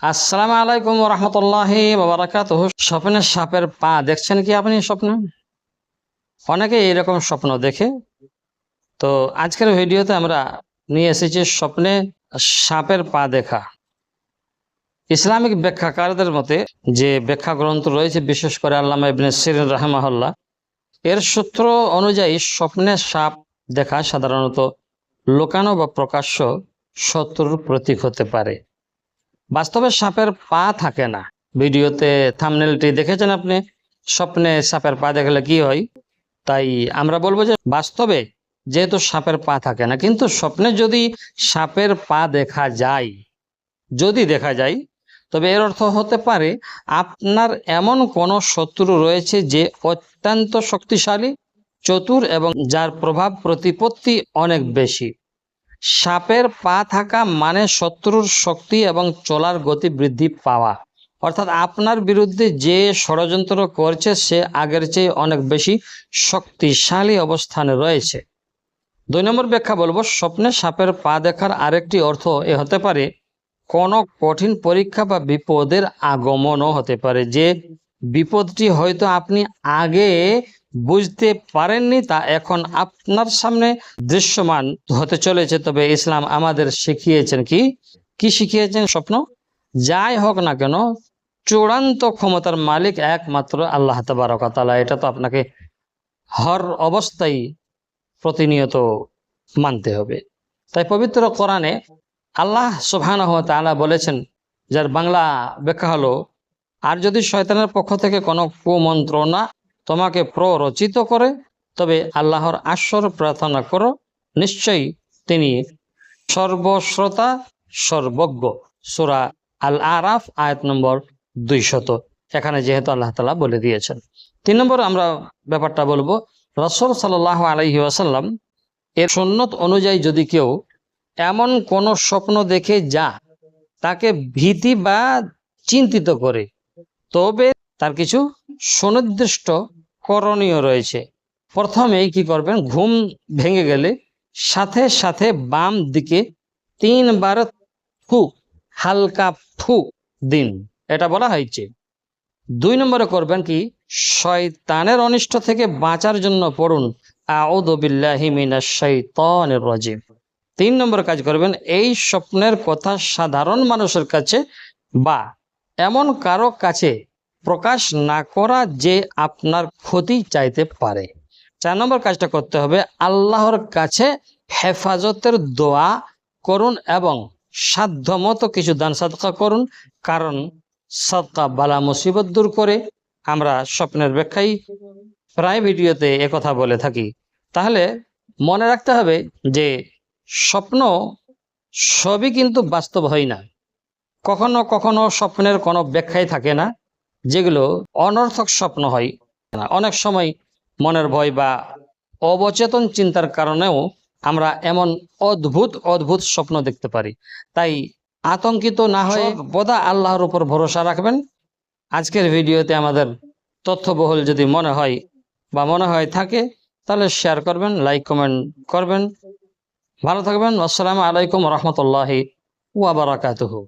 আসসালামু আলাইকুম রহমতুল্লাহি বারাকাতুহু। স্বপ্নে সাপের পা দেখছেন কি আপনি? স্বপ্নে অনেকে এরকম স্বপ্ন দেখে। তো আজকের ভিডিওতে আমরা নিয়ে এসেছি স্বপ্নে সাপের পা দেখা। ইসলামিক ব্যাখ্যাকারদের মতে যে ব্যাখ্যা গ্রন্থ রয়েছে, বিশেষ করে আল্লামা ইবনে সিরিন রাহিমাহুল্লাহ, এর সূত্র অনুযায়ী স্বপ্নে সাপ দেখা সাধারণত লুকানো বা প্রকাশ্য শত্রুর প্রতীক হতে পারে। বাস্তবে সাপের পা থাকে না। ভিডিওতে থাম্বনেলটি দেখেছেন আপনি, স্বপ্নে সাপের পা দেখলে কি হয়। তাই আমরা বলবো যে বাস্তবে যেহেতু সাপের পা থাকে না, কিন্তু স্বপ্নে যদি সাপের পা দেখা যায় তবে এর অর্থ হতে পারে আপনার এমন কোনো শত্রু রয়েছে যে অত্যন্ত শক্তিশালী, চতুর এবং যার প্রভাব প্রতিপত্তি অনেক বেশি। সাপের পা থাকা মানে শত্রুর শক্তি এবং চলার গতি বৃদ্ধি পাওয়া, অর্থাৎ আপনার বিরুদ্ধে যে ষড়যন্ত্র করছে সে আগের চেয়ে অনেক বেশি শক্তিশালী অবস্থানে রয়েছে। 2 নম্বর ব্যাখ্যা বলবো, স্বপ্নে সাপের পা দেখার আরেকটি অর্থ এ হতে পারে কোনো কঠিন পরীক্ষা বা বিপদের আগমনও হতে পারে। যে বিপদটি হয়তো আপনি আগে বুঝতে পারেননি, তা এখন আপনার সামনে দৃশ্যমান হতে চলেছে। তবে ইসলাম আমাদের শিখিয়েছেন কি শিখিয়েছেন? স্বপ্ন যাই হোক না কেন, চূড়ান্ত ক্ষমতার মালিক একমাত্র আল্লাহ তাবারক ওয়া তাআলা। এটা তো আপনাকে হর অবস্থায় প্রতিনিয়ত মানতে হবে। তাই পবিত্র কোরআনে আল্লাহ সুবহানাহু ওয়া তাআলা বলেছেন, যার বাংলা ব্যাখ্যা হলো, আর যদি শয়তানের পক্ষ থেকে কোনো কুমন্ত্রণা তোমাকে প্ররোচিত করে তবে আল্লাহর আশ্রয় প্রার্থনা করো, নিশ্চয়ই তিনি সর্বশ্রোতা সর্বজ্ঞ। সূরা আল আরাফ আয়াত নম্বর 200। এখানে যেহেতু আল্লাহ তাআলা বলে দিয়েছেন। 3 নম্বর আমরা ব্যাপারটা বলবো, রাসূল সাল্লাল্লাহু আলাইহি ওয়াসাল্লাম এর সুন্নত অনুযায়ী যদি কেউ এমন কোনো স্বপ্ন দেখে যা তাকে ভীতি বা চিন্তিত করে, তবে তার কিছু সুনির্দিষ্ট করণীয় রয়েছে। প্রথমেই কি করবেন, ঘুম ভেঙে গেলে সাথে সাথে বাম দিকে 3 বার হালকা ফু দিন, এটা বলা হয়েছে। 2 নম্বরে করবেন কি, শয়তানের অনিষ্ট থেকে বাঁচার জন্য পড়ুন আউযু বিল্লাহি মিনাশ শাইতানির রাজিম। 3 নম্বর কাজ করবেন, এই স্বপ্নের কথা সাধারণ মানুষের কাছে বা এমন কারো কাছে প্রকাশ না করা যে আপনার ক্ষতি চাইতে পারে। 4 নম্বর কাজটা করতে হবে, আল্লাহর কাছে হেফাজতের দোয়া করুন এবং সাধ্যমতো কিছু দান সাদকা করুন, কারণ সাদকা বালা মুসিবত দূর করে। আমরা স্বপ্নের ব্যাখ্যায় প্রায় ভিডিওতে একথা বলে থাকি। তাহলে মনে রাখতে হবে যে স্বপ্ন সবই কিন্তু বাস্তব হয় না। কখনো কখনো স্বপ্নের কোনো ব্যাখ্যাই থাকে না, যেগুলো অনর্থক স্বপ্ন হয়। অনেক সময় মনের ভয় বা অবচেতন চিন্তার কারণেও আমরা এমন অদ্ভুত অদ্ভুত স্বপ্ন দেখতে পারি। তাই আতঙ্কিত না হয়ে সর্বদা আল্লাহর উপর ভরসা রাখবেন। আজকের ভিডিওতে আমাদের তথ্যবহুল যদি মনে হয় থাকে, তাহলে শেয়ার করবেন, লাইক কমেন্ট করবেন। ভালো থাকবেন। আসসালামু আলাইকুম রহমতুল্লাহি ওয়া বারাকাতুহু।